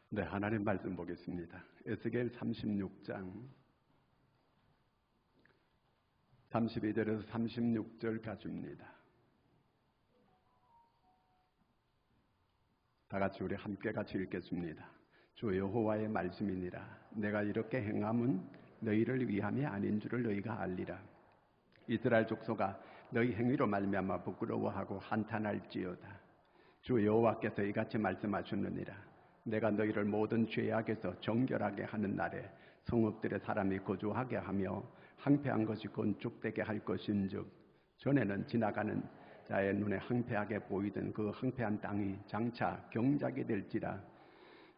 네, 하나님 말씀 보겠습니다. 에스겔 36장 32절에서 36절까지입니다. 다 같이 우리 함께 같이 읽겠습니다. 주 여호와의 말씀이니라. 내가 이렇게 행함은 너희를 위함이 아닌 줄을 너희가 알리라. 이스라엘 족속아, 너희 행위로 말미암아 부끄러워하고 한탄할지어다. 주 여호와께서 이같이 말씀하셨느니라. 내가 너희를 모든 죄악에서 정결하게 하는 날에 성읍들의 사람이 거주하게 하며 황폐한 것이 건축되게 할 것인즉, 전에는 지나가는 자의 눈에 황폐하게 보이던 그 황폐한 땅이 장차 경작이 될지라.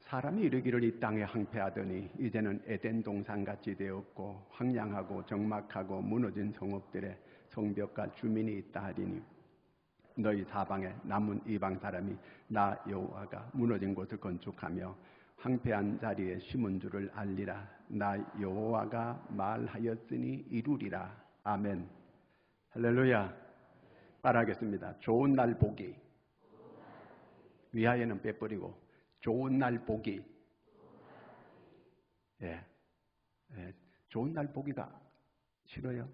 사람이 이르기를 이 땅에 황폐하더니 이제는 에덴 동산같이 되었고 황량하고 적막하고 무너진 성읍들의 성벽과 주민이 있다 하리니, 너희 사방에 남은 이방 사람이 나 여호와가 무너진 곳을 건축하며 황폐한 자리에 심은 줄을 알리라. 나 여호와가 말하였으니 이루리라. 아멘. 할렐루야. 따라하겠습니다. 좋은 날 보기. 위하여는 빼버리고 좋은 날 보기. 예. 좋은 날 보기가 싫어요?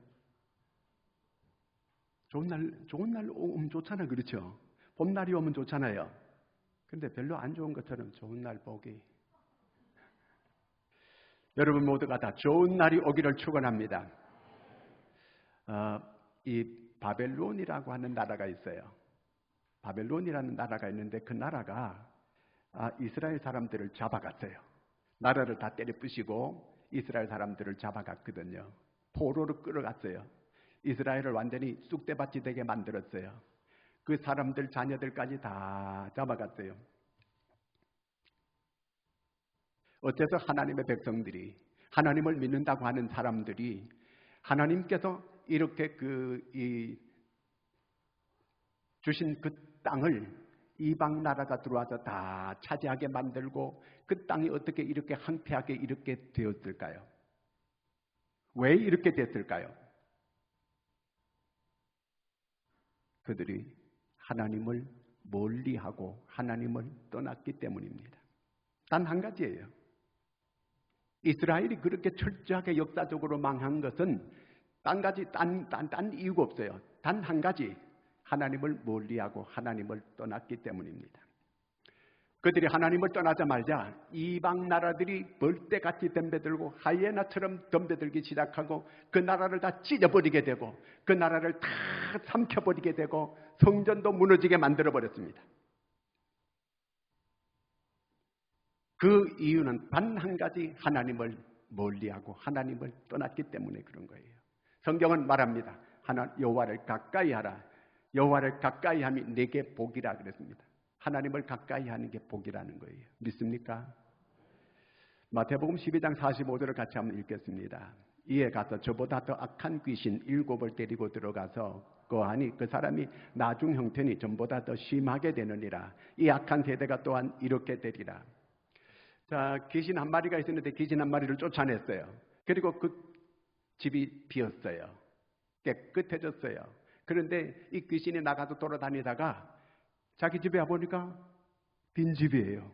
좋은 날 오면 좋잖아요. 그렇죠? 봄날이 오면 좋잖아요. 근데 별로 안 좋은 것처럼 좋은 날 보기. 여러분 모두가 다 좋은 날이 오기를 축원합니다. 이 바벨론이라고 하는 나라가 있어요. 바벨론이라는 나라가 있는데 그 나라가 이스라엘 사람들을 잡아갔어요. 나라를 다 때려 부시고 이스라엘 사람들을 잡아갔거든요. 포로로 끌어갔어요. 이스라엘을 완전히 쑥대밭이 되게 만들었어요. 그 사람들 자녀들까지 다 잡아갔어요. 어째서 하나님의 백성들이, 하나님을 믿는다고 하는 사람들이 하나님께서 이렇게 주신 그 땅을 이방 나라가 들어와서 다 차지하게 만들고 그 땅이 어떻게 이렇게 황폐하게 이렇게 되었을까요? 왜 이렇게 됐을까요? 그들이 하나님을 멀리하고 하나님을 떠났기 때문입니다. 단 한 가지예요. 이스라엘이 그렇게 철저하게 역사적으로 망한 것은 딴 이유가 없어요. 단 한 가지, 하나님을 멀리하고 하나님을 떠났기 때문입니다. 그들이 하나님을 떠나자마자 이방 나라들이 벌떼같이 덤벼들고 하이에나처럼 덤벼들기 시작하고 그 나라를 다 찢어버리게 되고 그 나라를 다 삼켜버리게 되고 성전도 무너지게 만들어버렸습니다. 그 이유는 단 한 가지, 하나님을 멀리하고 하나님을 떠났기 때문에 그런 거예요. 성경은 말합니다. 여호와를 가까이 하라. 여호와를 가까이 함이 내게 복이라 그랬습니다. 하나님을 가까이 하는 게 복이라는 거예요. 믿습니까? 마태복음 12장 45절을 같이 한번 읽겠습니다. 이에 가서 저보다 더 악한 귀신 7을 데리고 들어가서 거하니 그 사람이 나중 형편이 전보다 더 심하게 되느니라. 이 악한 세대가 또한 이렇게 되리라. 자, 귀신 한 마리가 있었는데 귀신 한 마리를 쫓아냈어요. 그리고 그 집이 비었어요. 깨끗해졌어요. 그런데 이 귀신이 나가서 돌아다니다가 자기 집에 와보니까 빈집이에요.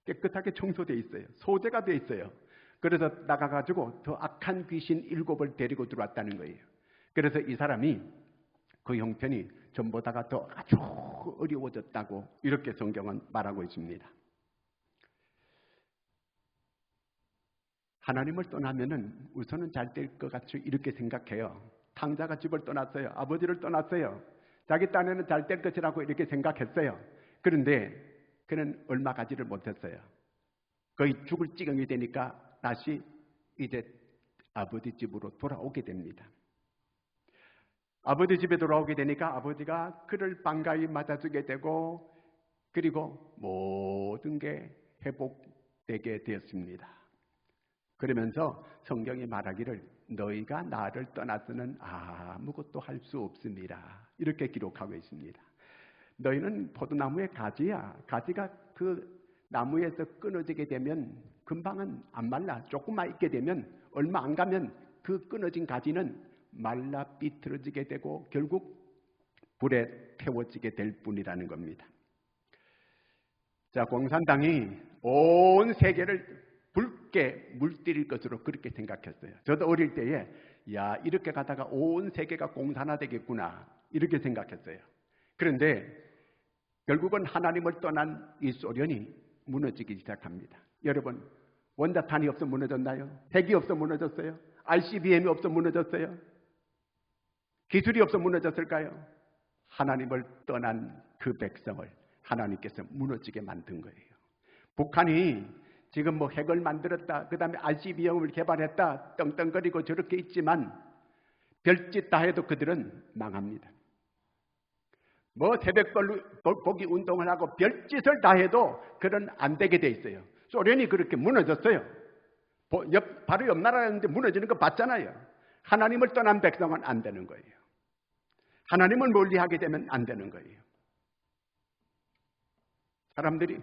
깨끗하게 청소되어 있어요. 소재가 되어 있어요. 그래서 나가가지고 더 악한 귀신 7을 데리고 들어왔다는 거예요. 그래서 이 사람이 그 형편이 전보다가 더 아주 어려워졌다고 이렇게 성경은 말하고 있습니다. 하나님을 떠나면은 우선은 잘 될 것 같이 이렇게 생각해요. 탕자가 집을 떠났어요. 아버지를 떠났어요. 자기 딴에는 잘 될 것이라고 이렇게 생각했어요. 그런데 그는 얼마 가지를 못했어요. 거의 죽을 지경이 되니까 다시 이제 아버지 집으로 돌아오게 됩니다. 아버지 집에 돌아오게 되니까 아버지가 그를 반가이 맞아주게 되고 그리고 모든 게 회복되게 되었습니다. 그러면서 성경이 말하기를 너희가 나를 떠나서는 아무것도 할 수 없습니다. 이렇게 기록하고 있습니다. 너희는 포도나무의 가지야. 가지가 그 나무에서 끊어지게 되면 금방은 안 말라. 조금만 있게 되면 얼마 안 가면 그 끊어진 가지는 말라 삐뚤어지게 되고 결국 불에 태워지게 될 뿐이라는 겁니다. 자, 공산당이 온 세계를 붉게 물들일 것으로 그렇게 생각했어요. 저도 어릴 때에 야, 이렇게 가다가 온 세계가 공산화되겠구나 이렇게 생각했어요. 그런데 결국은 하나님을 떠난 이 소련이 무너지기 시작합니다. 여러분, 원자탄이 없어 무너졌나요? 핵이 없어 무너졌어요? ICBM이 없어 무너졌어요? 기술이 없어 무너졌을까요? 하나님을 떠난 그 백성을 하나님께서 무너지게 만든 거예요. 북한이 지금 뭐 핵을 만들었다, 그 다음에 ICBM을 개발했다, 떵떵거리고 저렇게 있지만 별짓 다 해도 그들은 망합니다. 뭐 새벽보기 운동을 하고 별짓을 다 해도 그런 안 되게 돼 있어요. 소련이 그렇게 무너졌어요. 바로 옆 나라였는데 무너지는 거 봤잖아요. 하나님을 떠난 백성은 안 되는 거예요. 하나님을 멀리하게 되면 안 되는 거예요. 사람들이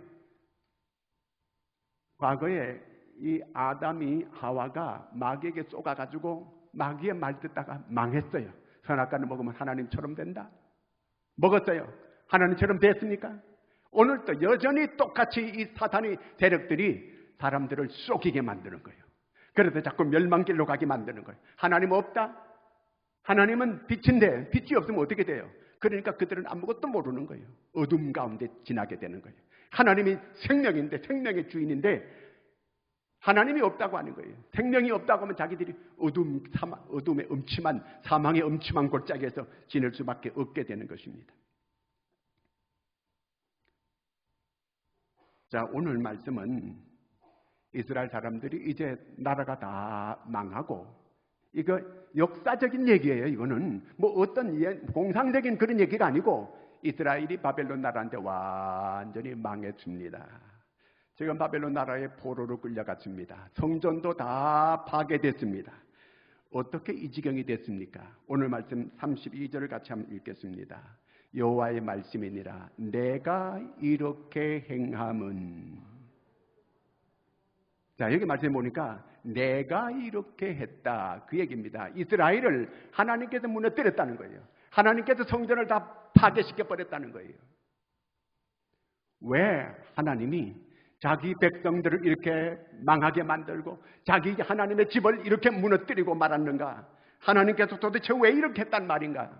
과거에 이 아담이 하와가 마귀에게 쏘가가지고 마귀의 말 듣다가 망했어요. 선악과를 먹으면 하나님처럼 된다. 먹었어요. 하나님처럼 됐습니까? 오늘도 여전히 똑같이 이 사탄의 세력들이 사람들을 쏘기게 만드는 거예요. 그래서 자꾸 멸망길로 가게 만드는 거예요. 하나님 없다? 하나님은 빛인데 빛이 없으면 어떻게 돼요? 그러니까 그들은 아무것도 모르는 거예요. 어둠 가운데 지나게 되는 거예요. 하나님이 생명인데, 생명의 주인인데 하나님이 없다고 하는 거예요. 생명이 없다고 하면 자기들이 어둠의 음침한, 사망의 음침한 골짜기에서 지낼 수밖에 없게 되는 것입니다. 자, 오늘 말씀은 이스라엘 사람들이 이제 나라가 다 망하고, 이거 역사적인 얘기예요. 이거는 뭐 어떤 공상적인 그런 얘기가 아니고 이스라엘이 바벨론 나라한테 완전히 망했습니다. 지금 바벨론 나라에 포로로 끌려갔습니다. 성전도 다 파괴됐습니다. 어떻게 이 지경이 됐습니까? 오늘 말씀 32절을 같이 한번 읽겠습니다. 여호와의 말씀이니라 내가 이렇게 행함은, 자, 여기 말씀해 보니까 내가 이렇게 했다 그 얘기입니다. 이스라엘을 하나님께서 무너뜨렸다는 거예요. 하나님께서 성전을 다 파괴시켜 버렸다는 거예요. 왜 하나님이 자기 백성들을 이렇게 망하게 만들고 자기 하나님의 집을 이렇게 무너뜨리고 말았는가? 하나님께서 도대체 왜 이렇게 했단 말인가?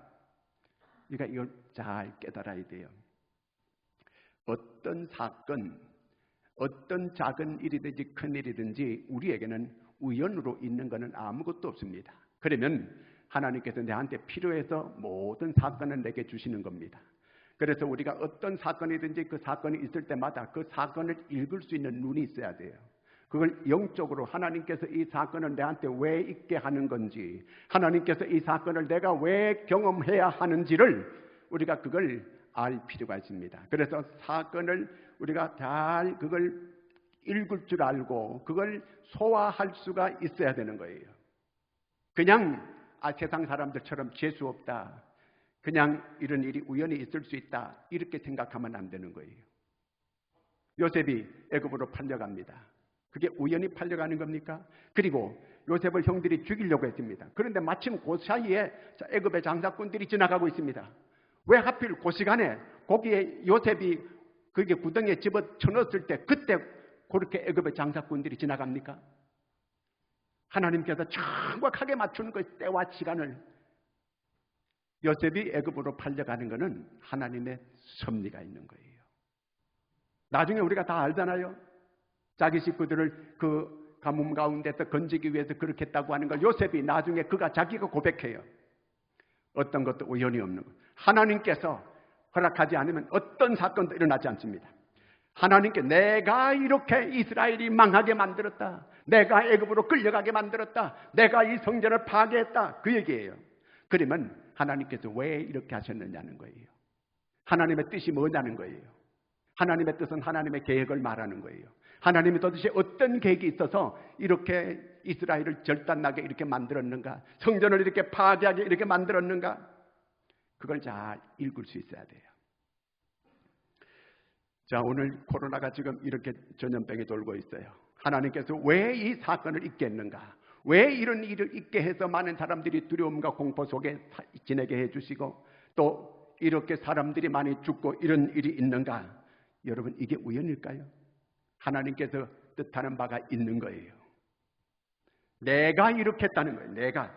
그러니까 이걸 잘 깨달아야 돼요. 어떤 사건, 어떤 작은 일이든지 큰 일이든지 우리에게는 우연으로 있는 것은 아무것도 없습니다. 그러면 하나님께서 내한테 필요해서 모든 사건을 내게 주시는 겁니다. 그래서 우리가 어떤 사건이든지 그 사건이 있을 때마다 그 사건을 읽을 수 있는 눈이 있어야 돼요. 그걸 영적으로 하나님께서 이 사건을 내한테 왜 있게 하는 건지, 하나님께서 이 사건을 내가 왜 경험해야 하는지를 우리가 그걸 알 필요가 있습니다. 그래서 사건을 우리가 잘 그걸 읽을 줄 알고 그걸 소화할 수가 있어야 되는 거예요. 그냥 세상 사람들처럼 재수 없다, 그냥 이런 일이 우연히 있을 수 있다 이렇게 생각하면 안 되는 거예요. 요셉이 애굽으로 팔려갑니다. 그게 우연히 팔려가는 겁니까? 그리고 요셉을 형들이 죽이려고 했습니다. 그런데 마침 그 사이에 애굽의 장사꾼들이 지나가고 있습니다. 왜 하필 그 시간에 거기에 요셉이 그게 구덩이에 집어쳐넣었을 때 그때 그렇게 애굽의 장사꾼들이 지나갑니까? 하나님께서 정확하게 맞추는 그 때와 시간을, 요셉이 애굽으로 팔려가는 것은 하나님의 섭리가 있는 거예요. 나중에 우리가 다 알잖아요. 자기 식구들을 그 가뭄 가운데서 건지기 위해서 그렇게 했다고 하는 걸 요셉이 나중에 자기가 고백해요. 어떤 것도 우연이 없는 것. 하나님께서 허락하지 않으면 어떤 사건도 일어나지 않습니다. 하나님께 내가 이렇게 이스라엘이 망하게 만들었다, 내가 애굽으로 끌려가게 만들었다, 내가 이 성전을 파괴했다 그 얘기예요. 그러면 하나님께서 왜 이렇게 하셨느냐는 거예요. 하나님의 뜻이 뭐냐는 거예요. 하나님의 뜻은 하나님의 계획을 말하는 거예요. 하나님이 도대체 어떤 계획이 있어서 이렇게 이스라엘을 절단나게 이렇게 만들었는가, 성전을 이렇게 파괴하게 이렇게 만들었는가, 그걸 잘 읽을 수 있어야 돼요. 자, 오늘 코로나가 지금 이렇게 전염병이 돌고 있어요. 하나님께서 왜 이 사건을 있게 했는가, 왜 이런 일을 있게 해서 많은 사람들이 두려움과 공포 속에 지내게 해주시고 또 이렇게 사람들이 많이 죽고 이런 일이 있는가? 여러분, 이게 우연일까요? 하나님께서 뜻하는 바가 있는 거예요. 내가 이렇게 했다는 거예요. 내가.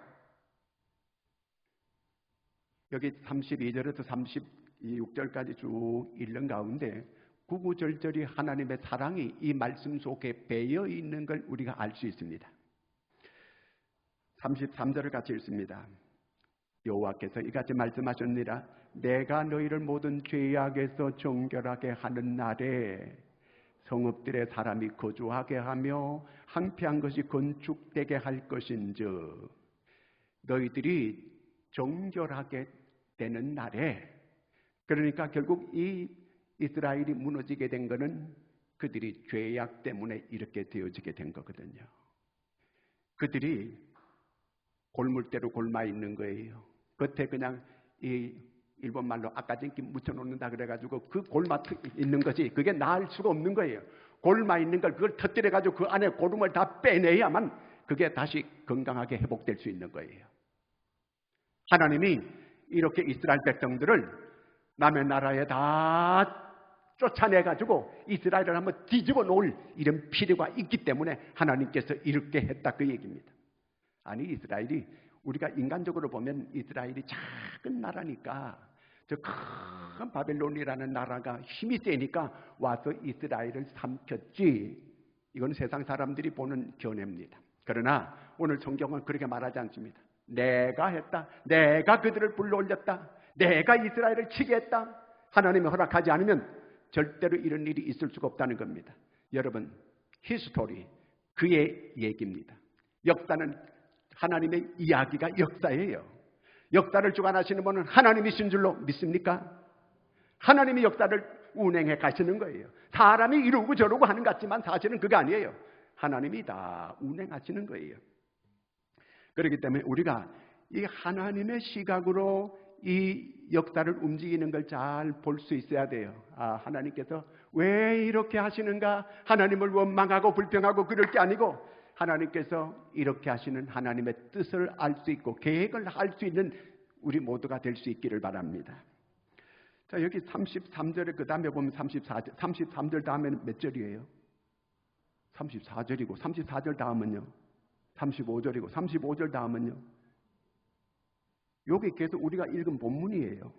여기 32절에서 36절까지 쭉 읽는 가운데 구구절절히 하나님의 사랑이 이 말씀 속에 배어 있는 걸 우리가 알 수 있습니다. 33절을 같이 읽습니다. 여호와께서 이같이 말씀하셨느니라. 내가 너희를 모든 죄악에서 정결하게 하는 날에 성읍들의 사람이 거주하게 하며 황폐한 것이 건축되게 할 것인즉 너희들이 정결하게 되는 날에, 그러니까 결국 이 이스라엘이 무너지게 된 것은 그들이 죄악 때문에 이렇게 되어지게 된 거거든요. 그들이 골물대로 골마 있는 거예요. 겉에 그냥 이 일본 말로 아까진기 묻혀놓는다 그래가지고 그 골마 있는 것이 그게 나을 수가 없는 거예요. 골마 있는 걸 그걸 터뜨려가지고 그 안에 고름을 다 빼내야만 그게 다시 건강하게 회복될 수 있는 거예요. 하나님이 이렇게 이스라엘 백성들을 남의 나라에 다 쫓아내가지고 이스라엘을 한번 뒤집어 놓을 이런 필요가 있기 때문에 하나님께서 이렇게 했다 그 얘기입니다. 아니, 이스라엘이 우리가 인간적으로 보면 이스라엘이 작은 나라니까 저 큰 바벨론이라는 나라가 힘이 세니까 와서 이스라엘을 삼켰지, 이건 세상 사람들이 보는 견해입니다. 그러나 오늘 성경은 그렇게 말하지 않습니다. 내가 했다, 내가 그들을 불러올렸다, 내가 이스라엘을 치게 했다. 하나님이 허락하지 않으면 절대로 이런 일이 있을 수가 없다는 겁니다. 여러분, 히스토리, 그의 얘기입니다. 역사는 하나님의 이야기가 역사예요. 역사를 주관하시는 분은 하나님이신 줄로 믿습니까? 하나님이 역사를 운행해 가시는 거예요. 사람이 이러고 저러고 하는 것 같지만 사실은 그게 아니에요. 하나님이 다 운행하시는 거예요. 그렇기 때문에 우리가 이 하나님의 시각으로 이 역사를 움직이는 걸 잘 볼 수 있어야 돼요. 아, 하나님께서 왜 이렇게 하시는가? 하나님을 원망하고 불평하고 그럴 게 아니고 하나님께서 이렇게 하시는 하나님의 뜻을 알 수 있고 계획을 알 수 있는 우리 모두가 될 수 있기를 바랍니다. 자, 여기 33절에 그 다음에 보면 34절, 33절 다음에는 몇 절이에요? 34절이고 34절 다음은요 35절이고 35절 다음은요, 여기 계속 우리가 읽은 본문이에요.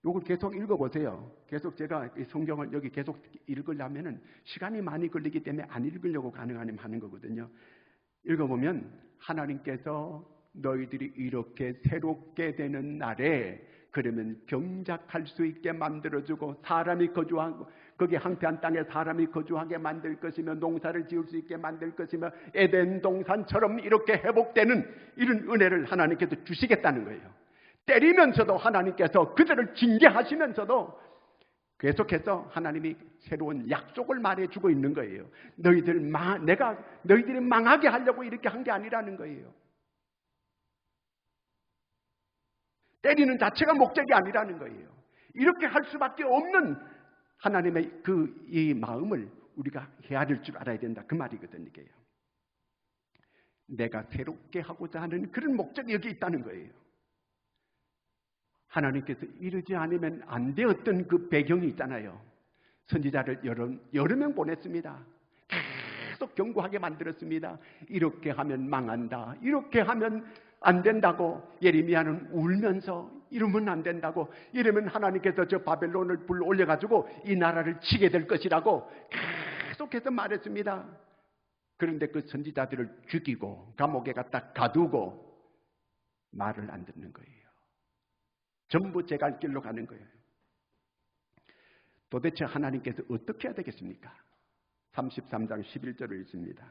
이걸 계속 읽어보세요. 계속 제가 이 성경을 여기 계속 읽으려면은 시간이 많이 걸리기 때문에 안 읽으려고 가능하면 하는 거거든요. 읽어보면 하나님께서 너희들이 이렇게 새롭게 되는 날에 그러면 경작할 수 있게 만들어주고 사람이 거주하고 거기 황폐한 땅에 사람이 거주하게 만들 것이며 농사를 지을 수 있게 만들 것이며 에덴 동산처럼 이렇게 회복되는 이런 은혜를 하나님께서 주시겠다는 거예요. 때리면서도 하나님께서 그들을 징계하시면서도 계속해서 하나님이 새로운 약속을 말해주고 있는 거예요. 내가 너희들이 망하게 하려고 이렇게 한 게 아니라는 거예요. 때리는 자체가 목적이 아니라는 거예요. 이렇게 할 수밖에 없는 하나님의 이 마음을 우리가 헤아릴 줄 알아야 된다 그 말이거든요. 이게요. 내가 새롭게 하고자 하는 그런 목적이 여기 있다는 거예요. 하나님께서 이러지 않으면 안 되었던 그 배경이 있잖아요. 선지자를 여러 명 보냈습니다. 계속 경고하게 만들었습니다. 이렇게 하면 망한다, 이렇게 하면 안 된다고. 예레미야는 울면서 이러면 안 된다고, 이러면 하나님께서 저 바벨론을 불러 올려가지고 이 나라를 치게 될 것이라고 계속해서 말했습니다. 그런데 그 선지자들을 죽이고 감옥에 갖다 가두고 말을 안 듣는 거예요. 전부 제 갈 길로 가는 거예요. 도대체 하나님께서 어떻게 해야 되겠습니까? 33장 11절을 읽습니다.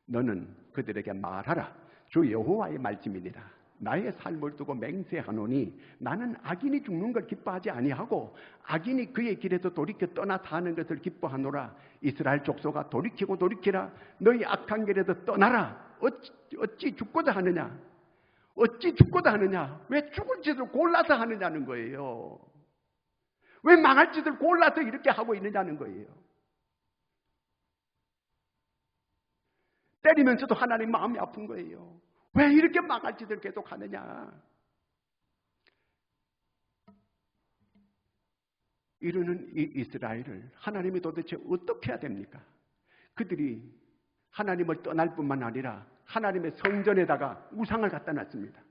너는 그들에게 말하라. 주 여호와의 말씀이니라. 나의 삶을 두고 맹세하노니 나는 악인이 죽는 걸 기뻐하지 아니하고 악인이 그의 길에서 돌이켜 떠나 사는 것을 기뻐하노라. 이스라엘 족속아, 돌이키고 돌이키라. 너희 악한 길에서 떠나라. 어찌 죽고자 하느냐? 어찌 죽고자 하느냐? 왜 죽을 짓을 골라서 하느냐는 거예요. 왜 망할 짓을 골라서 이렇게 하고 있느냐는 거예요. 때리면서도 하나님 마음이 아픈 거예요. 왜 이렇게 망할 짓을 계속 하느냐? 이러는 이 이스라엘을 하나님이 도대체 어떻게 해야 됩니까? 그들이 하나님을 떠날 뿐만 아니라 하나님의 성전에다가 우상을 갖다 놨습니다.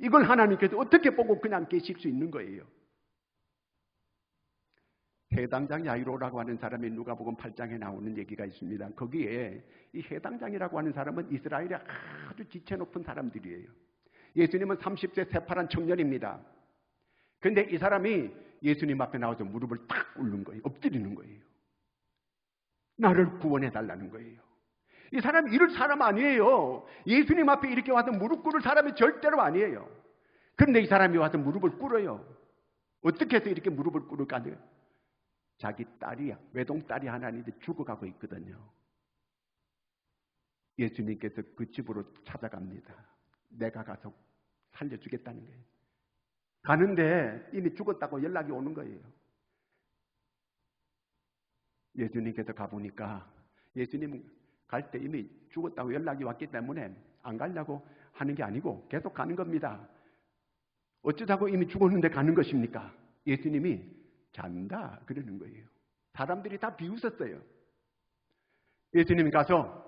이걸 하나님께서 어떻게 보고 그냥 계실 수 있는 거예요? 해당장 야이로라고 하는 사람이 누가복음 8장에 나오는 얘기가 있습니다. 거기에 이 해당장이라고 하는 사람은 이스라엘의 아주 지체 높은 사람들이에요. 예수님은 30세 새파란 청년입니다. 그런데 이 사람이 예수님 앞에 나와서 무릎을 탁 꿇는 거예요. 엎드리는 거예요. 나를 구원해 달라는 거예요. 이 사람이 이럴 사람 아니에요. 예수님 앞에 이렇게 와서 무릎 꿇을 사람이 절대로 아니에요. 그런데 이 사람이 와서 무릎을 꿇어요. 어떻게 해서 이렇게 무릎을 꿇을까요? 자기 딸이, 외동딸이 하나 있는데 죽어가고 있거든요. 예수님께서 그 집으로 찾아갑니다. 내가 가서 살려주겠다는 거예요. 가는데 이미 죽었다고 연락이 오는 거예요. 예수님께서 가보니까 예수님 갈 때 이미 죽었다고 연락이 왔기 때문에 안 가려고 하는 게 아니고 계속 가는 겁니다. 어쩌자고 이미 죽었는데 가는 것입니까? 예수님이 잔다 그러는 거예요. 사람들이 다 비웃었어요. 예수님이 가서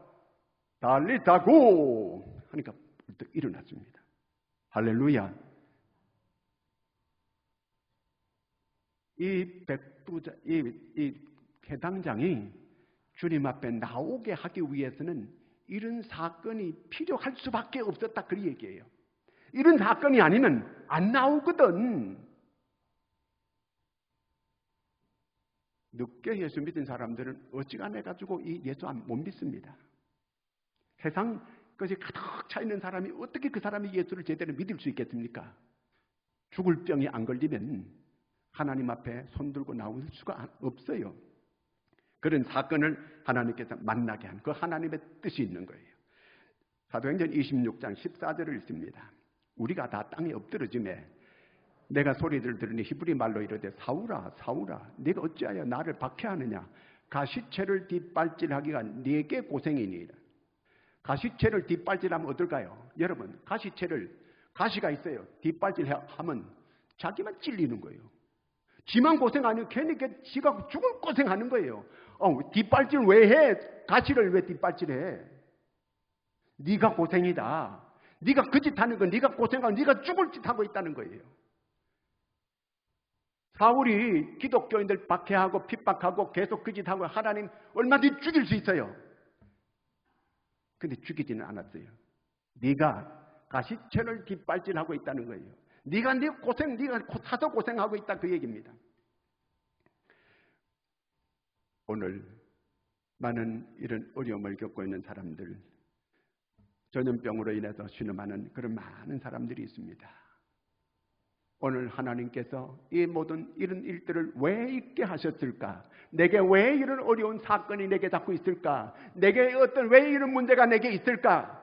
달리다고 하니까 벌떡 일어났습니다. 할렐루야. 이 백부자, 이 해당장이 주님 앞에 나오게 하기 위해서는 이런 사건이 필요할 수밖에 없었다 그 얘기예요. 이런 사건이 아니면 안 나오거든. 늦게 예수 믿은 사람들은 어지간해 가지고 이 예수 못 믿습니다. 세상 것이 가득 차 있는 사람이 어떻게 그 사람이 예수를 제대로 믿을 수 있겠습니까? 죽을 병이 안 걸리면 하나님 앞에 손들고 나올 수가 없어요. 그런 사건을 하나님께서 만나게 한 그 하나님의 뜻이 있는 거예요. 사도행전 26장 14절을 읽습니다. 우리가 다 땅에 엎드러짐에 내가 소리를 들으니 히브리 말로 이르되 사울아 사울아 네가 어찌하여 나를 박해하느냐 가시채를 뒷발질하기가 네게 고생이니이다. 가시채를 뒷발질하면 어떨까요? 여러분 가시가 있어요. 뒷발질하면 자기만 찔리는 거예요. 지만 고생 아니고 괜히 지가 죽을 고생하는 거예요. 뒷발질 왜 해? 가시를 왜 뒷발질해? 네가 고생이다. 네가 그 짓 하는 건 네가 고생하고 네가 죽을 짓 하고 있다는 거예요. 사울이 기독교인들 박해하고 핍박하고 계속 그 짓 하고 하나님 얼마든지 죽일 수 있어요. 근데 죽이지는 않았어요. 네가 가시채를 뒷발질하고 있다는 거예요. 네가 사서 고생하고 있다 그 얘기입니다. 오늘 많은 이런 어려움을 겪고 있는 사람들, 전염병으로 인해서 신음하는 그런 많은 사람들이 있습니다. 오늘 하나님께서 이 모든 이런 일들을 왜 있게 하셨을까? 내게 왜 이런 어려운 사건이 내게 자꾸 있을까? 내게 왜 이런 문제가 내게 있을까?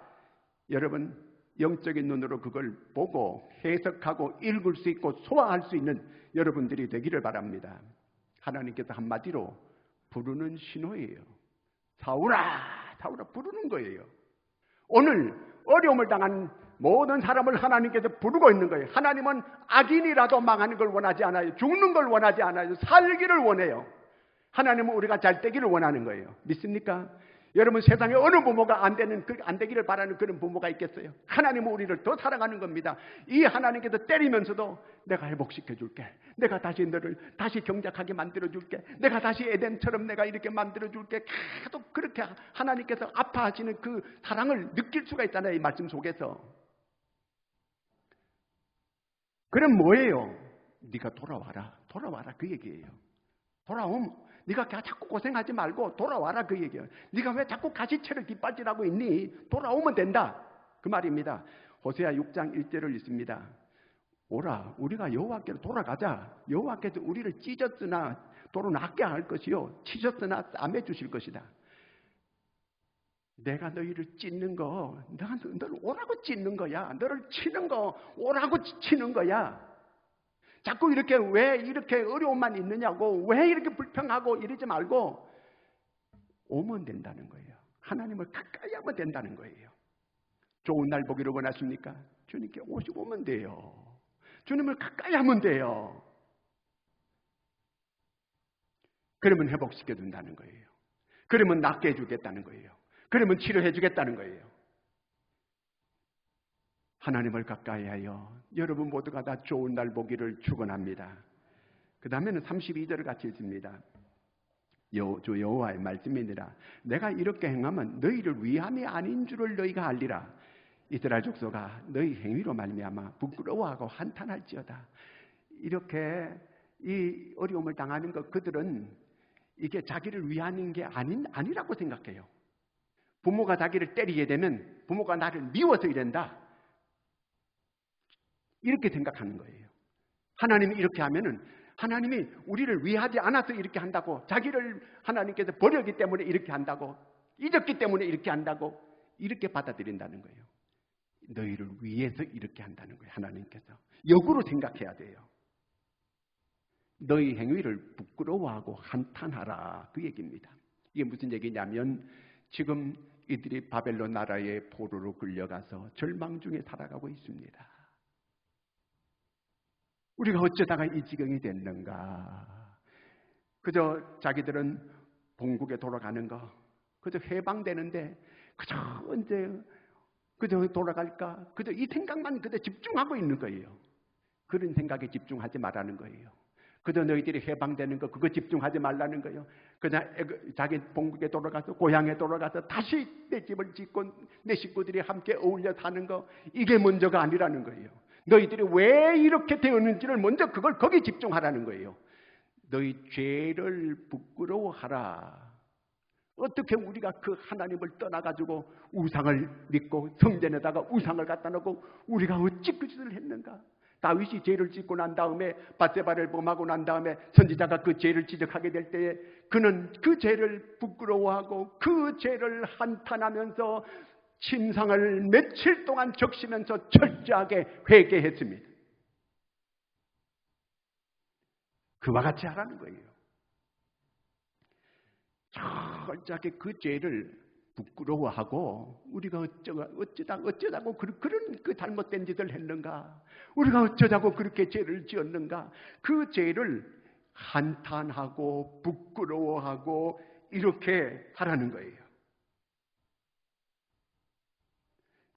여러분 영적인 눈으로 그걸 보고 해석하고 읽을 수 있고 소화할 수 있는 여러분들이 되기를 바랍니다. 하나님께서 한마디로 부르는 신호예요. 사울아 사울아 부르는 거예요. 오늘 어려움을 당한 모든 사람을 하나님께서 부르고 있는 거예요. 하나님은 악인이라도 망하는 걸 원하지 않아요. 죽는 걸 원하지 않아요. 살기를 원해요. 하나님은 우리가 잘 되기를 원하는 거예요. 믿습니까? 여러분 세상에 어느 부모가 안 되기를 바라는 그런 부모가 있겠어요? 하나님은 우리를 더 사랑하는 겁니다. 이 하나님께서 때리면서도 내가 회복시켜 줄게. 내가 다시 너를 다시 경작하게 만들어 줄게. 내가 다시 에덴처럼 내가 이렇게 만들어 줄게. 계속 그렇게 하나님께서 아파하시는 그 사랑을 느낄 수가 있잖아요. 이 말씀 속에서. 그럼 뭐예요? 네가 돌아와라 그 얘기예요. 돌아오면 네가 자꾸 고생하지 말고 돌아와라 그 얘기예요. 네가 왜 자꾸 가시채를 뒷발질하고 있니? 돌아오면 된다 그 말입니다. 호세아 6장 1절을 읽습니다. 오라 우리가 여호와께로 돌아가자. 여호와께서 우리를 찢었으나 도로 낫게 할 것이요 치셨으나 싸매 주실 것이다. 내가 너희를 찢는 거 너를 오라고 찢는 거야. 너를 치는 거 오라고 치는 거야. 자꾸 이렇게 왜 이렇게 어려움만 있느냐고 왜 이렇게 불평하고 이러지 말고 오면 된다는 거예요. 하나님을 가까이 하면 된다는 거예요. 좋은 날 보기를 원하십니까? 주님께 오시고 오면 돼요. 주님을 가까이 하면 돼요. 그러면 회복시켜 준다는 거예요. 그러면 낫게 해주겠다는 거예요. 그러면 치료해 주겠다는 거예요. 하나님을 가까이 하여 여러분 모두가 다 좋은 날 보기를 축원합니다. 그 다음에는 32절을 같이 읽습니다. 주 여호와의 말씀이니라. 내가 이렇게 행하면 너희를 위함이 아닌 줄을 너희가 알리라. 이스라엘 족속아 너희 행위로 말미암아 부끄러워하고 한탄할지어다. 이렇게 이 어려움을 당하는 것, 그들은 이게 자기를 위하는 게 아니라고 생각해요. 부모가 자기를 때리게 되면 부모가 나를 미워서 이런다, 이렇게 생각하는 거예요. 하나님이 이렇게 하면은 하나님이 우리를 위하지 않아서 이렇게 한다고, 자기를 하나님께서 버렸기 때문에 이렇게 한다고, 잊었기 때문에 이렇게 한다고, 이렇게 받아들인다는 거예요. 너희를 위해서 이렇게 한다는 거예요. 하나님께서 역으로 생각해야 돼요. 너희 행위를 부끄러워하고 한탄하라, 그 얘기입니다. 이게 무슨 얘기냐면 지금 이들이 바벨론 나라의 포로로 끌려가서 절망 중에 살아가고 있습니다. 우리가 어쩌다가 이 지경이 됐는가? 그저 자기들은 본국에 돌아가는 거, 그저 해방되는데 그저 언제 그저 돌아갈까? 그저 이 생각만 그저 집중하고 있는 거예요. 그런 생각에 집중하지 말라는 거예요. 그저 너희들이 해방되는 거, 그거 집중하지 말라는 거예요. 그냥 자기 본국에 돌아가서, 고향에 돌아가서 다시 내 집을 짓고 내 식구들이 함께 어울려 사는 거, 이게 먼저가 아니라는 거예요. 너희들이 왜 이렇게 되었는지를 먼저 그걸 거기 집중하라는 거예요. 너희 죄를 부끄러워하라. 어떻게 우리가 그 하나님을 떠나가지고 우상을 믿고 성전에다가 우상을 갖다 놓고 우리가 어찌 그 짓을 했는가? 다윗이 죄를 짓고 난 다음에, 밧세바를 범하고 난 다음에 선지자가 그 죄를 지적하게 될 때에 그는 그 죄를 부끄러워하고 그 죄를 한탄하면서 침상을 며칠 동안 적시면서 철저하게 회개했습니다. 그와 같이 하라는 거예요. 철저하게 그 죄를 부끄러워하고 우리가 어쩌다고 그런 그 잘못된 짓을 했는가? 우리가 어쩌자고 그렇게 죄를 지었는가? 그 죄를 한탄하고 부끄러워하고 이렇게 하라는 거예요.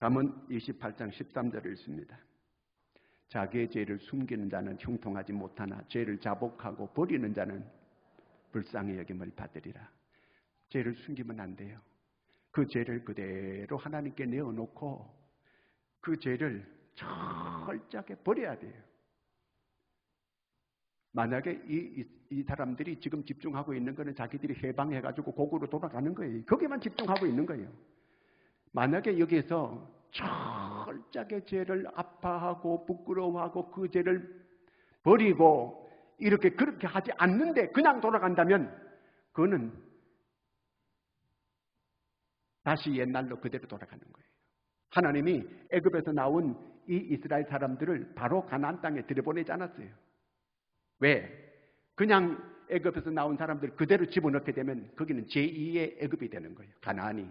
다음은 28장 13절을 읽습니다. 자기의 죄를 숨기는 자는 형통하지 못하나 죄를 자복하고 버리는 자는 불쌍히 여김을 받으리라. 죄를 숨기면 안 돼요. 그 죄를 그대로 하나님께 내어놓고 그 죄를 철저하게 버려야 돼요. 만약에 이 사람들이 지금 집중하고 있는 거는 자기들이 해방해가지고 고국으로 돌아가는 거예요. 거기만 집중하고 있는 거예요. 만약에 여기에서 철저하게 죄를 아파하고 부끄러워하고 그 죄를 버리고 그렇게 하지 않는데 그냥 돌아간다면 그거는 다시 옛날로 그대로 돌아가는 거예요. 하나님이 애굽에서 나온 이 이스라엘 사람들을 바로 가나안 땅에 들여보내지 않았어요. 왜? 그냥 애굽에서 나온 사람들 그대로 집어넣게 되면 거기는 제2의 애굽이 되는 거예요. 가나안이.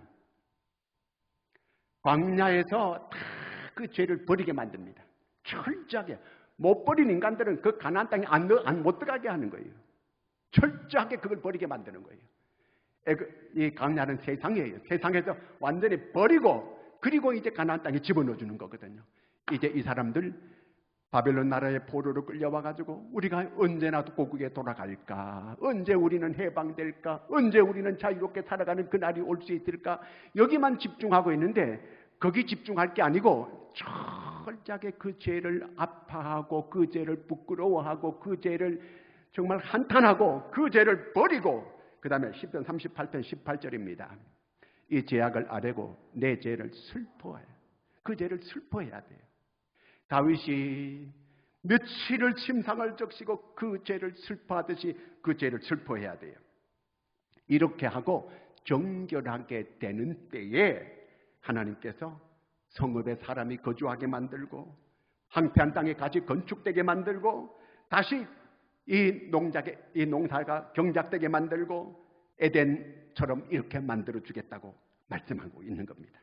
광야에서 다 그 죄를 버리게 만듭니다. 철저하게. 못 버린 인간들은 그 가나안 땅에 못 들어가게 하는 거예요. 철저하게 그걸 버리게 만드는 거예요. 이 광야는 세상이에요. 세상에서 완전히 버리고 그리고 이제 가나안 땅에 집어넣어 주는 거거든요. 이제 이 사람들 바벨론 나라의 포로로 끌려와가지고 우리가 언제나 고국에 돌아갈까? 언제 우리는 해방될까? 언제 우리는 자유롭게 살아가는 그날이 올 수 있을까? 여기만 집중하고 있는데 거기 집중할 게 아니고 철저하게 그 죄를 아파하고 그 죄를 부끄러워하고 그 죄를 정말 한탄하고 그 죄를 버리고 그 다음에 시편 38편 18절입니다. 이 죄악을 아뢰고 내 죄를 슬퍼해. 그 죄를 슬퍼해야 돼요. 다윗이 며칠을 침상을 적시고 그 죄를 슬퍼하듯이 그 죄를 슬퍼해야 돼요. 이렇게 하고 정결하게 되는 때에 하나님께서 성읍에 사람이 거주하게 만들고 황폐한 땅에 가지 건축되게 만들고 다시 이 농사가 경작되게 만들고 에덴처럼 이렇게 만들어 주겠다고 말씀하고 있는 겁니다.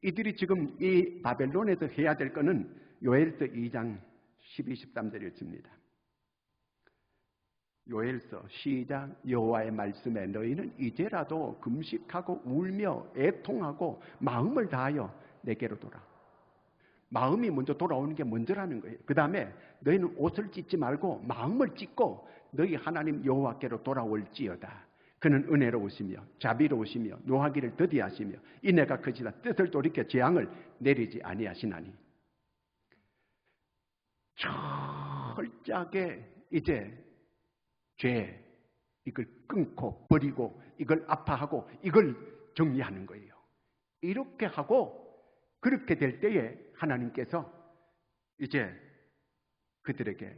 이들이 지금 이 바벨론에서 해야 될 것은 요엘서 2장 12, 13절을 씁니다. 요엘서 시작. 여호와의 말씀에 너희는 이제라도 금식하고 울며 애통하고 마음을 다하여 내게로 돌아. 마음이 먼저 돌아오는 게 먼저라는 거예요. 그 다음에 너희는 옷을 찢지 말고 마음을 찢고 너희 하나님 여호와께로 돌아올지어다. 그는 은혜로우시며 자비로우시며 노하기를 더디하시며 인애가 크시다. 뜻을 돌이켜 재앙을 내리지 아니하시나니. 철저하게 이제 죄 이걸 끊고 버리고 이걸 아파하고 이걸 정리하는 거예요. 이렇게 하고 그렇게 될 때에 하나님께서 이제 그들에게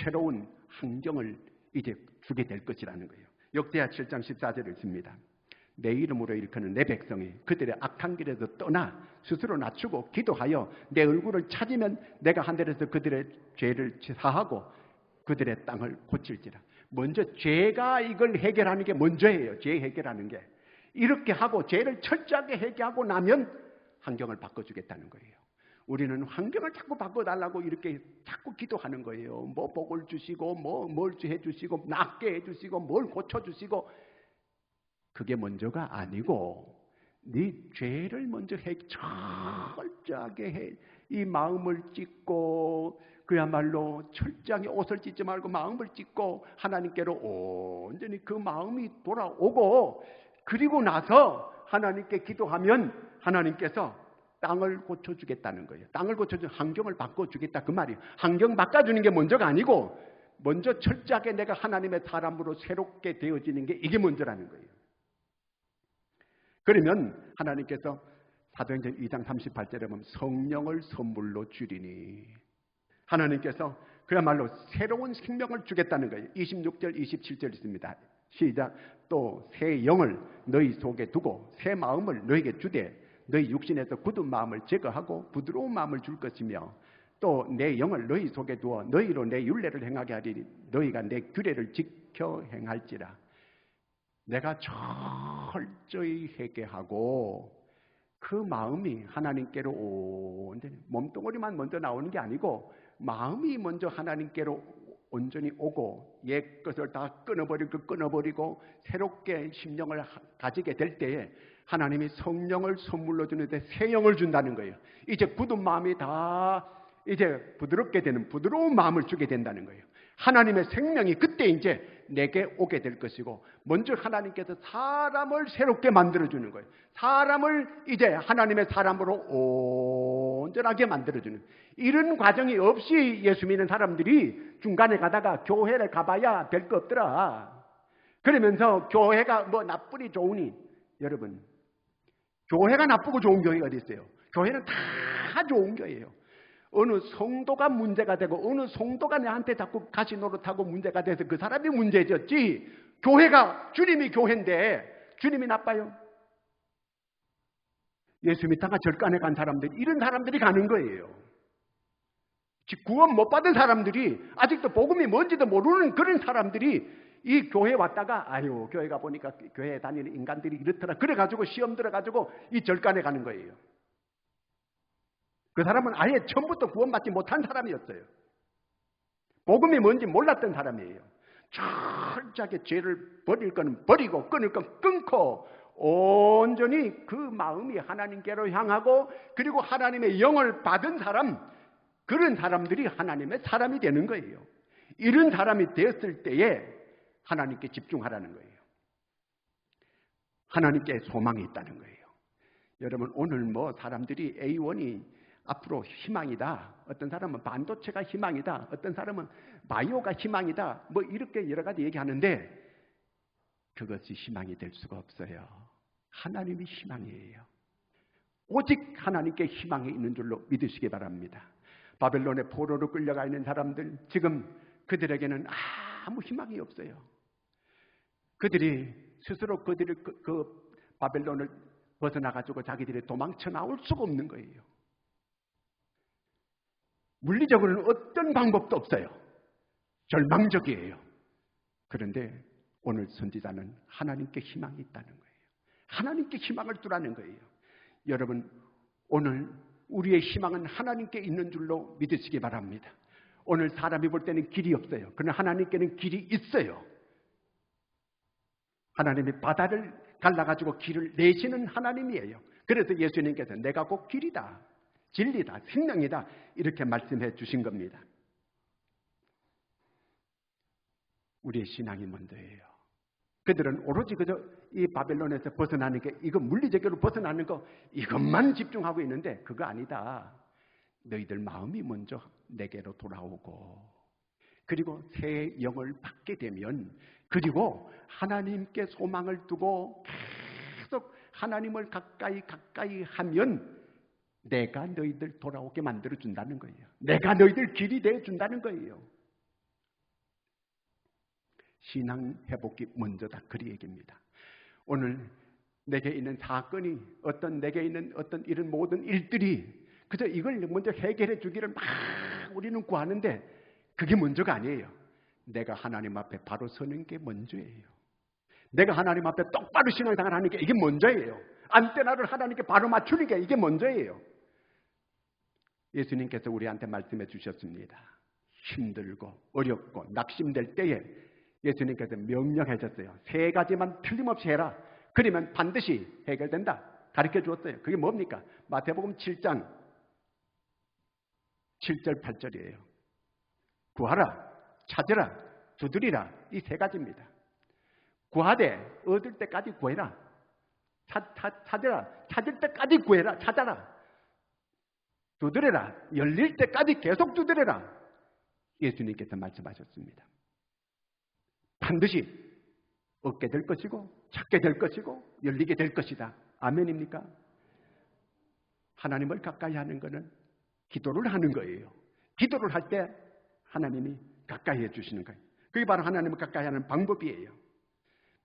새로운 환경을 이제 주게 될 것이라는 거예요. 역대하 7장 14절을 읽습니다. 내 이름으로 일컫는 내 백성이 그들의 악한 길에서 떠나 스스로 낮추고 기도하여 내 얼굴을 찾으면 내가 하늘에서 그들의 죄를 사하고 그들의 땅을 고칠지라. 먼저 죄가 이걸 해결하는 게 먼저예요. 죄 해결하는 게. 이렇게 하고 죄를 철저하게 해결하고 나면 환경을 바꿔주겠다는 거예요. 우리는 환경을 자꾸 바꿔달라고 이렇게 자꾸 기도하는 거예요. 뭐 복을 주시고 뭘 해주시고 낫게 해주시고 뭘 고쳐주시고. 그게 먼저가 아니고 네 죄를 먼저 철저하게 해. 이 마음을 찢고 그야말로 철저하게 옷을 찢지 말고 마음을 찢고 하나님께로 온전히 그 마음이 돌아오고 그리고 나서 하나님께 기도하면 하나님께서 땅을 고쳐주겠다는 거예요. 땅을 고쳐주는 환경을 바꿔주겠다 그 말이에요. 환경 바꿔주는 게 먼저가 아니고 먼저 철저하게 내가 하나님의 사람으로 새롭게 되어지는 게 이게 먼저라는 거예요. 그러면 하나님께서 사도행전 2장 38절에 보면 성령을 선물로 주리니 하나님께서 그야말로 새로운 생명을 주겠다는 거예요. 26절 27절 있습니다. 시작. 또 새 영을 너희 속에 두고 새 마음을 너희에게 주되 너희 육신에서 굳은 마음을 제거하고 부드러운 마음을 줄 것이며 또 내 영을 너희 속에 두어 너희로 내 율례를 행하게 하리니 너희가 내 규례를 지켜 행할지라. 내가 철저히 회개하고 그 마음이 하나님께로 온전히 몸뚱아리만 먼저 나오는 게 아니고 마음이 먼저 하나님께로 온전히 오고 옛 것을 다 끊어버리고 새롭게 심령을 가지게 될 때에 하나님이 성령을 선물로 주는데 새 영을 준다는 거예요. 이제 굳은 마음이 다 이제 부드럽게 되는 부드러운 마음을 주게 된다는 거예요. 하나님의 생명이 그때 이제 내게 오게 될 것이고 먼저 하나님께서 사람을 새롭게 만들어주는 거예요. 사람을 이제 하나님의 사람으로 온전하게 만들어주는 이런 과정이 없이 예수 믿는 사람들이 중간에 가다가 교회를 가봐야 될 거 없더라. 그러면서 교회가 뭐 나쁘니 좋으니 여러분 교회가 나쁘고 좋은 교회가 어디 있어요? 교회는 다 좋은 교회예요. 어느 성도가 문제가 되고 어느 성도가 내한테 자꾸 가시 노릇하고 문제가 돼서 그 사람이 문제졌지 교회가 주님이 교회인데 주님이 나빠요? 예수 믿다가 절간에 간 사람들 이런 사람들이 가는 거예요. 구원 못 받은 사람들이 아직도 복음이 뭔지도 모르는 그런 사람들이 이 교회 왔다가 아유 교회 가보니까 교회 다니는 인간들이 이렇더라 그래가지고 시험 들어가지고 이 절간에 가는 거예요. 그 사람은 아예 처음부터 구원받지 못한 사람이었어요. 복음이 뭔지 몰랐던 사람이에요. 철저하게 죄를 버릴 건 버리고 끊을 건 끊고 온전히 그 마음이 하나님께로 향하고 그리고 하나님의 영을 받은 사람 그런 사람들이 하나님의 사람이 되는 거예요. 이런 사람이 되었을 때에 하나님께 집중하라는 거예요. 하나님께 소망이 있다는 거예요. 여러분 오늘 뭐 사람들이 A1이 앞으로 희망이다. 어떤 사람은 반도체가 희망이다. 어떤 사람은 바이오가 희망이다. 뭐 이렇게 여러 가지 얘기하는데 그것이 희망이 될 수가 없어요. 하나님이 희망이에요. 오직 하나님께 희망이 있는 줄로 믿으시기 바랍니다. 바벨론의 포로로 끌려가 있는 사람들 지금 그들에게는 아무 희망이 없어요. 그들이 스스로 그 바벨론을 벗어나가지고 자기들이 도망쳐 나올 수가 없는 거예요. 물리적으로는 어떤 방법도 없어요. 절망적이에요. 그런데 오늘 선지자는 하나님께 희망이 있다는 거예요. 하나님께 희망을 두라는 거예요. 여러분 오늘 우리의 희망은 하나님께 있는 줄로 믿으시기 바랍니다. 오늘 사람이 볼 때는 길이 없어요. 그러나 하나님께는 길이 있어요. 하나님이 바다를 갈라가지고 길을 내시는 하나님이에요. 그래서 예수님께서 내가 곧 길이다, 진리다, 생명이다 이렇게 말씀해 주신 겁니다. 우리의 신앙이 먼저예요. 그들은 오로지 그저 이 바벨론에서 벗어나는 게, 이거 물리적으로 벗어나는 거 이것만 집중하고 있는데 그거 아니다. 너희들 마음이 먼저 내게로 돌아오고, 그리고 새 영을 받게 되면, 그리고 하나님께 소망을 두고 계속 하나님을 가까이 하면 내가 너희들 돌아오게 만들어 준다는 거예요. 내가 너희들 길이 되어 준다는 거예요. 신앙 회복이 먼저다, 그 얘기입니다. 오늘 내게 있는 사건이, 내게 있는 어떤 이런 모든 일들이 그저 이걸 먼저 해결해 주기를 막 우리는 구하는데 그게 먼저가 아니에요. 내가 하나님 앞에 바로 서는 게 먼저예요. 내가 하나님 앞에 똑바로 신앙생활 하는 게 이게 먼저예요. 안테나를 하나님께 바로 맞추는 게 이게 먼저예요. 예수님께서 우리한테 말씀해 주셨습니다. 힘들고 어렵고 낙심될 때에 예수님께서 명령하셨어요. 3가지만 틀림없이 해라. 그러면 반드시 해결된다. 가르쳐 주었어요. 그게 뭡니까? 마태복음 7장 7절 8절이에요. 구하라, 찾으라, 두드리라. 이 3가지입니다. 구하되 얻을 때까지 구해라. 찾으라, 찾을 때까지 구해라. 찾아라. 두드려라, 열릴 때까지 계속 두드려라. 예수님께서 말씀하셨습니다. 반드시 얻게 될 것이고 찾게 될 것이고 열리게 될 것이다. 아멘입니까? 하나님을 가까이 하는 것은 기도를 하는 거예요. 기도를 할 때 하나님이 가까이 해주시는 거예요. 그게 바로 하나님을 가까이 하는 방법이에요.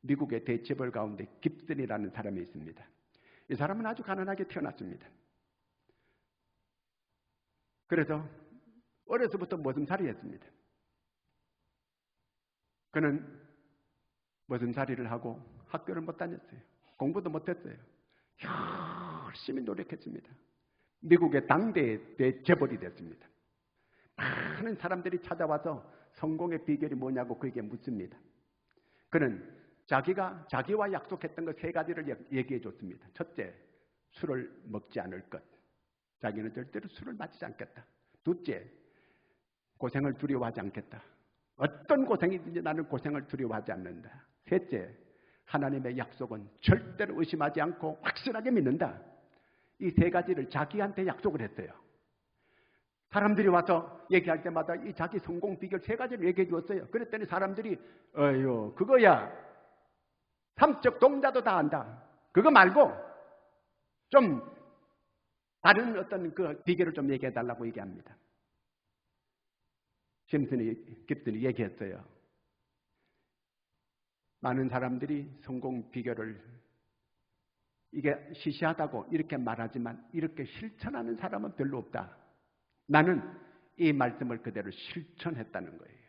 미국의 대체벌 가운데 깁슨이라는 사람이 있습니다. 이 사람은 아주 가난하게 태어났습니다. 그래서 어려서부터 머슴살이 했습니다. 그는 머슴살이를 하고 학교를 못 다녔어요. 공부도 못했어요. 열심히 노력했습니다. 미국의 당대의 대재벌이 됐습니다. 많은 사람들이 찾아와서 성공의 비결이 뭐냐고 그에게 묻습니다. 그는 자기와 약속했던 것 3가지를 얘기해 줬습니다. 첫째, 술을 먹지 않을 것. 자기는 절대로 술을 마시지 않겠다. 둘째, 고생을 두려워하지 않겠다. 어떤 고생이든지 나는 고생을 두려워하지 않는다. 셋째, 하나님의 약속은 절대로 의심하지 않고 확실하게 믿는다. 이 3가지를 자기한테 약속을 했어요. 사람들이 와서 얘기할 때마다 이 자기 성공 비결 3가지를 얘기해 주었어요. 그랬더니 사람들이 어휴, 그거야 삼적 동자도 다 안다. 그거 말고 좀 다른 어떤 그 비결을 좀 얘기해 달라고 얘기합니다. 깁슨이 얘기했어요. 많은 사람들이 성공 비결을 이게 시시하다고 이렇게 말하지만 이렇게 실천하는 사람은 별로 없다. 나는 이 말씀을 그대로 실천했다는 거예요.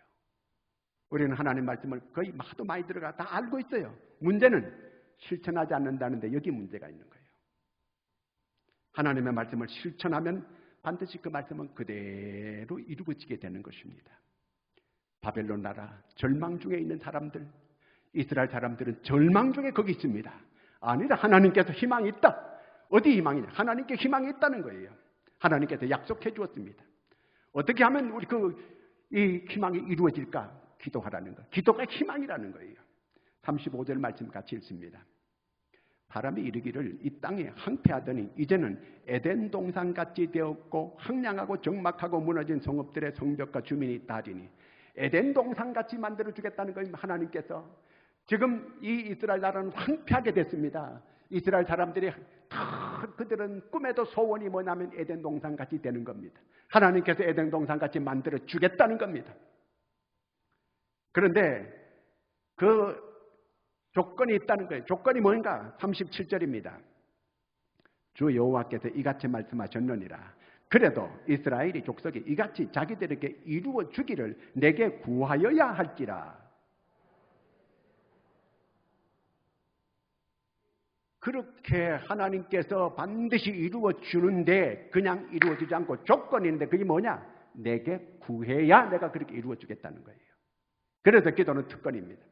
우리는 하나님 말씀을 거의 하도 많이 들어가 다 알고 있어요. 문제는 실천하지 않는다는데 여기 문제가 있는 거예요. 하나님의 말씀을 실천하면 반드시 그 말씀은 그대로 이루어지게 되는 것입니다. 바벨론 나라 절망 중에 있는 사람들, 이스라엘 사람들은 절망 중에 거기 있습니다. 아니라 하나님께서 희망이 있다. 어디 희망이냐? 하나님께 희망이 있다는 거예요. 하나님께서 약속해 주었습니다. 어떻게 하면 우리 이 희망이 이루어질까? 기도하라는 거. 기도가 희망이라는 거예요. 35절 말씀 같이 읽습니다. 바람이 이르기를 이 땅에 항폐하더니 이제는 에덴 동산같이 되었고 황량하고 적막하고 무너진 성읍들의 성벽과 주민이 있다 하리니, 에덴 동산같이 만들어주겠다는 거예요. 하나님께서 지금 이 이스라엘 나라는 황폐하게 됐습니다. 이스라엘 사람들이 그들은 꿈에도 소원이 뭐냐면 에덴 동산같이 되는 겁니다. 하나님께서 에덴 동산같이 만들어주겠다는 겁니다. 그런데 그 조건이 있다는 거예요. 조건이 뭔가? 37절입니다. 주 여호와께서 이같이 말씀하셨느니라. 그래도 이스라엘이 족속이 이같이 자기들에게 이루어 주기를 내게 구하여야 할지라. 그렇게 하나님께서 반드시 이루어 주는데 그냥 이루어지지 않고 조건이 있는데 그게 뭐냐? 내게 구해야 내가 그렇게 이루어 주겠다는 거예요. 그래서 기도는 특권입니다.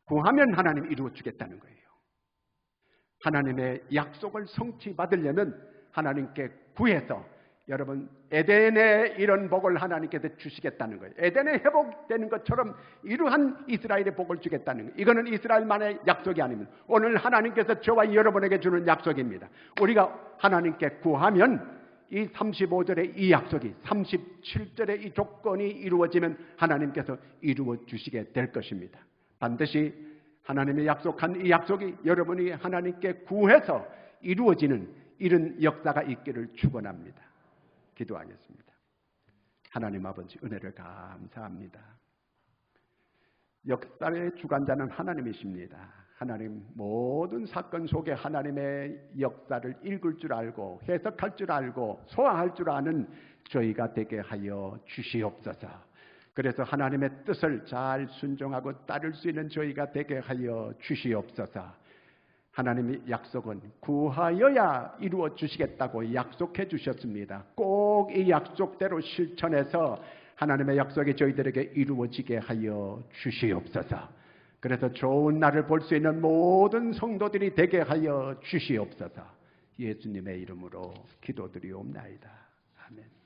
구하면 하나님 이루어 주겠다는 거예요. 하나님의 약속을 성취받으려면 하나님께 구해서 여러분 에덴의 이런 복을 하나님께서 주시겠다는 거예요. 에덴의 회복되는 것처럼 이러한 이스라엘의 복을 주겠다는 거예요. 이거는 이스라엘만의 약속이 아닙니다. 오늘 하나님께서 저와 여러분에게 주는 약속입니다. 우리가 하나님께 구하면 이 35절의 이 약속이 37절의 이 조건이 이루어지면 하나님께서 이루어 주시게 될 것입니다. 반드시 하나님의 약속한 이 약속이 여러분이 하나님께 구해서 이루어지는 이런 역사가 있기를 축원합니다. 기도하겠습니다. 하나님 아버지 은혜를 감사합니다. 역사의 주관자는 하나님이십니다. 하나님 모든 사건 속에 하나님의 역사를 읽을 줄 알고 해석할 줄 알고 소화할 줄 아는 저희가 되게 하여 주시옵소서. 그래서 하나님의 뜻을 잘 순종하고 따를 수 있는 저희가 되게 하여 주시옵소서. 하나님의 약속은 구하여야 이루어 주시겠다고 약속해 주셨습니다. 꼭 이 약속대로 실천해서 하나님의 약속이 저희들에게 이루어지게 하여 주시옵소서. 그래서 좋은 날을 볼 수 있는 모든 성도들이 되게 하여 주시옵소서. 예수님의 이름으로 기도드리옵나이다. 아멘.